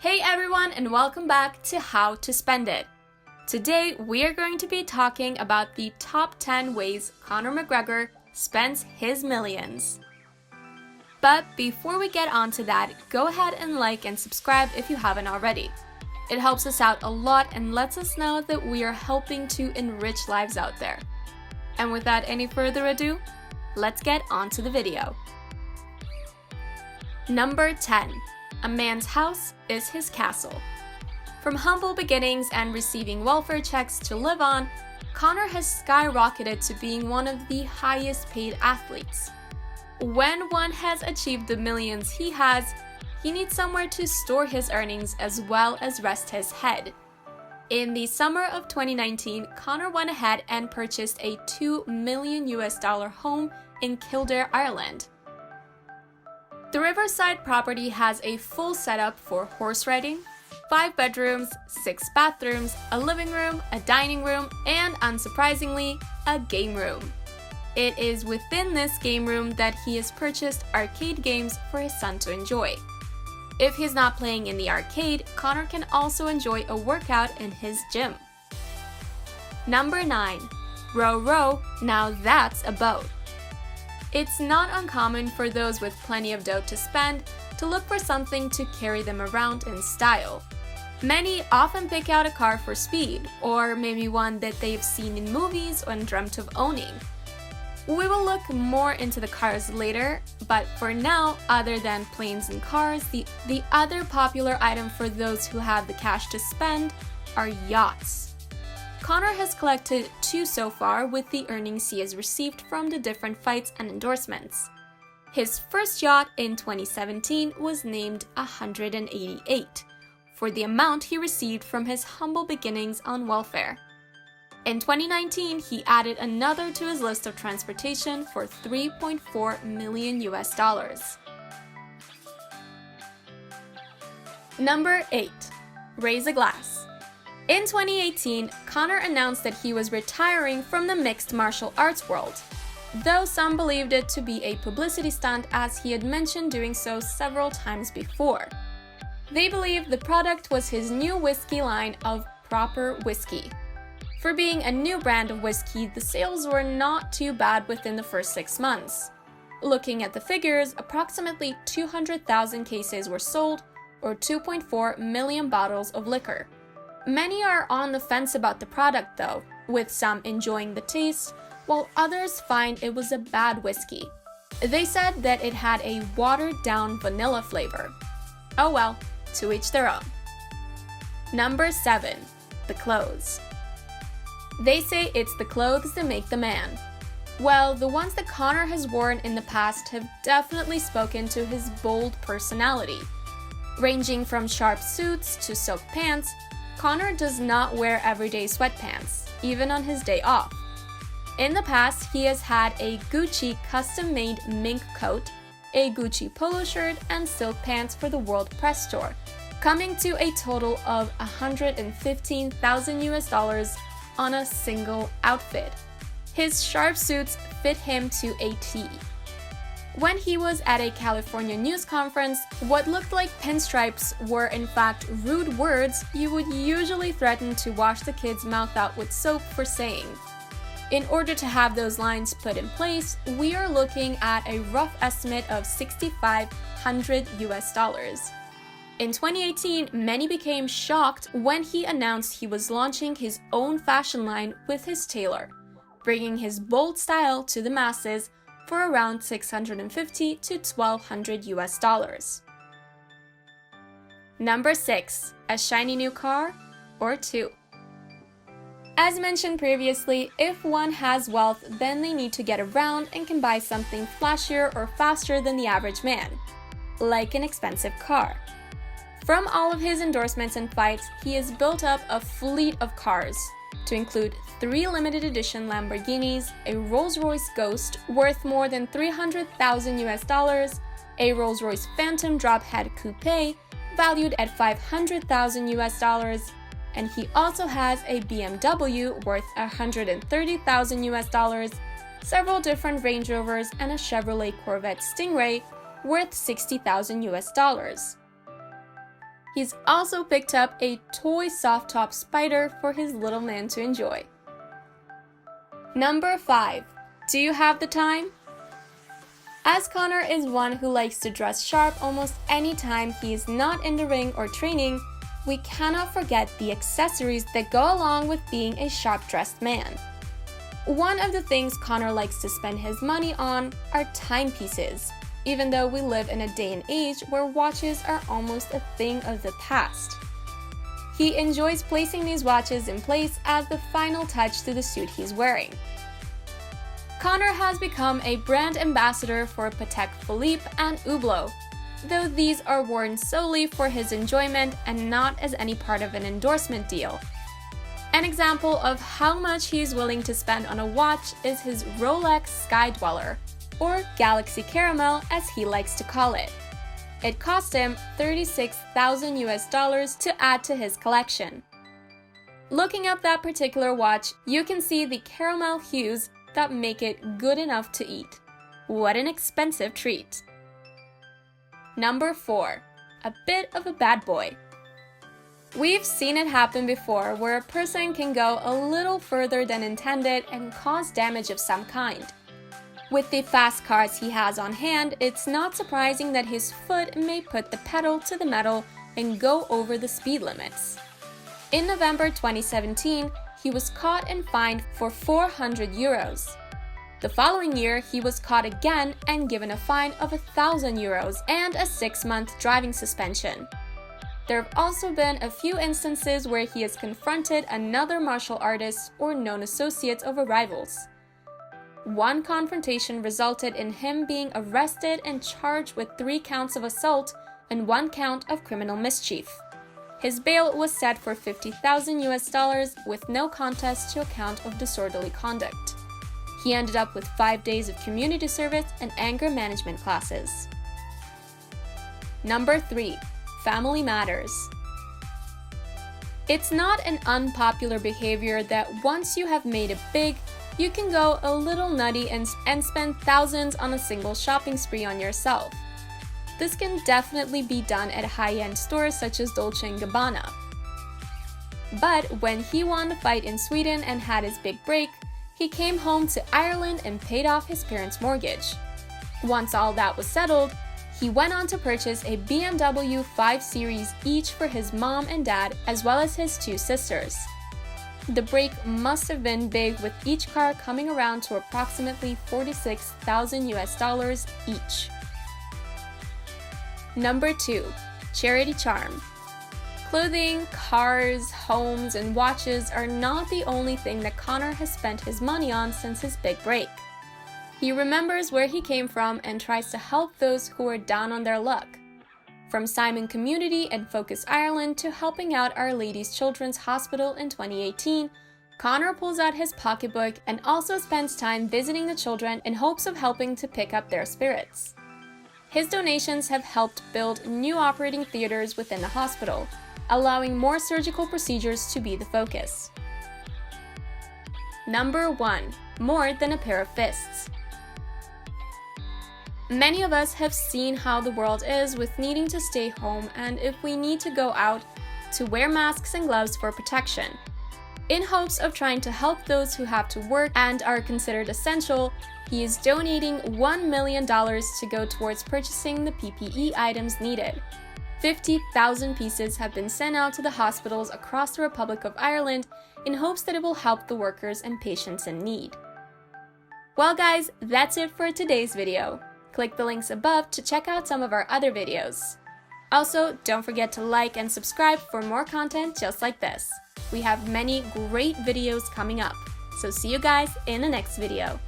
Hey everyone, and welcome back to How to Spend It. Today we are going to be talking about the top 10 ways Conor McGregor spends his millions. But before we get on to that, go ahead and like and subscribe if you haven't already. It helps us out a lot and lets us know that we are helping to enrich lives out there. And without any further ado, let's get on to the video. Number 10. A man's house is his castle. From humble beginnings and receiving welfare checks to live on, Conor has skyrocketed to being one of the highest paid athletes. When one has achieved the millions he has, he needs somewhere to store his earnings as well as rest his head. In the summer of 2019, Conor went ahead and purchased a $2 million home in Kildare, Ireland. The riverside property has a full setup for horse riding, 5 bedrooms, 6 bathrooms, a living room, a dining room, and unsurprisingly, a game room. It is within this game room that he has purchased arcade games for his son to enjoy. If he's not playing in the arcade, Conor can also enjoy a workout in his gym. Number 9. Row row, now that's a boat. It's not uncommon for those with plenty of dough to spend to look for something to carry them around in style. Many often pick out a car for speed, or maybe one that they've seen in movies and dreamt of owning. We will look more into the cars later, but for now, other than planes and cars, the other popular item for those who have the cash to spend are yachts. Conor has collected 2 so far with the earnings he has received from the different fights and endorsements. His first yacht in 2017 was named 188 for the amount he received from his humble beginnings on welfare. In 2019, he added another to his list of transportation for $3.4 million. Number 8. Raise a glass. In 2018, Conor announced that he was retiring from the mixed martial arts world, though some believed it to be a publicity stunt as he had mentioned doing so several times before. They believed the product was his new whiskey line of Proper Whiskey. For being a new brand of whiskey, the sales were not too bad within the first 6 months. Looking at the figures, approximately 200,000 cases were sold, or 2.4 million bottles of liquor. Many are on the fence about the product though, with some enjoying the taste, while others find it was a bad whiskey. They said that it had a watered-down vanilla flavor. Oh well, to each their own. Number 7. The clothes. They say it's the clothes that make the man. Well, the ones that Conor has worn in the past have definitely spoken to his bold personality. Ranging from sharp suits to silk pants, Conor does not wear everyday sweatpants, even on his day off. In the past, he has had a Gucci custom-made mink coat, a Gucci polo shirt, and silk pants for the World Press Store, coming to a total of $115,000 on a single outfit. His sharp suits fit him to a T. When he was at a California news conference, what looked like pinstripes were in fact rude words you would usually threaten to wash the kid's mouth out with soap for saying. In order to have those lines put in place, we are looking at a rough estimate of $6,500. In 2018, many became shocked when he announced he was launching his own fashion line with his tailor, bringing his bold style to the masses for around $650 to $1,200. Number 6. A shiny new car or 2. As mentioned previously, if one has wealth, then they need to get around and can buy something flashier or faster than the average man, like an expensive car. From all of his endorsements and fights, he has built up a fleet of cars, to include 3 limited edition Lamborghinis, a Rolls-Royce Ghost worth more than $300,000, a Rolls-Royce Phantom Drophead Coupe valued at $500,000, and he also has a BMW worth $130,000, several different Range Rovers, and a Chevrolet Corvette Stingray worth $60,000. He's also picked up a toy soft top spider for his little man to enjoy. Number 5. Do you have the time? As Conor is one who likes to dress sharp almost any time he is not in the ring or training, we cannot forget the accessories that go along with being a sharp-dressed man. One of the things Conor likes to spend his money on are timepieces, even though we live in a day and age where watches are almost a thing of the past. He enjoys placing these watches in place as the final touch to the suit he's wearing. Conor has become a brand ambassador for Patek Philippe and Hublot, though these are worn solely for his enjoyment and not as any part of an endorsement deal. An example of how much he is willing to spend on a watch is his Rolex Sky Dweller, or Galaxy Caramel as he likes to call it. It cost him $36,000 to add to his collection. Looking up that particular watch, you can see the caramel hues that make it good enough to eat. What an expensive treat. Number 4. A bit of a bad boy. We've seen it happen before where a person can go a little further than intended and cause damage of some kind. With the fast cars he has on hand, it's not surprising that his foot may put the pedal to the metal and go over the speed limits. In November 2017, he was caught and fined for €400. The following year, he was caught again and given a fine of €1,000 and a 6-month driving suspension. There have also been a few instances where he has confronted another martial artist or known associates of rivals. One confrontation resulted in him being arrested and charged with 3 counts of assault and 1 count of criminal mischief. His bail was set for $50,000 with no contest to a count of disorderly conduct. He ended up with 5 days of community service and anger management classes. Number 3. Family matters. It's not an unpopular behavior that once you have made it big, you can go a little nutty and spend thousands on a single shopping spree on yourself. This can definitely be done at high-end stores such as Dolce & Gabbana. But when he won the fight in Sweden and had his big break, he came home to Ireland and paid off his parents' mortgage. Once all that was settled, he went on to purchase a BMW 5 Series each for his mom and dad as well as his 2 sisters. The break must have been big with each car coming around to approximately $46,000 each. Number 2. Charity charm. Clothing, cars, homes, and watches are not the only thing that Conor has spent his money on since his big break. He remembers where he came from and tries to help those who are down on their luck. From Simon Community and Focus Ireland to helping out Our Lady's Children's Hospital in 2018, Conor pulls out his pocketbook and also spends time visiting the children in hopes of helping to pick up their spirits. His donations have helped build new operating theaters within the hospital, allowing more surgical procedures to be the focus. Number 1. More than a pair of fists. Many of us have seen how the world is with needing to stay home and if we need to go out, to wear masks and gloves for protection. In hopes of trying to help those who have to work and are considered essential, he is donating $1 million to go towards purchasing the PPE items needed. 50,000 pieces have been sent out to the hospitals across the Republic of Ireland in hopes that it will help the workers and patients in need. Well guys, that's it for today's video. Click the links above to check out some of our other videos. Also, don't forget to like and subscribe for more content just like this. We have many great videos coming up, so see you guys in the next video.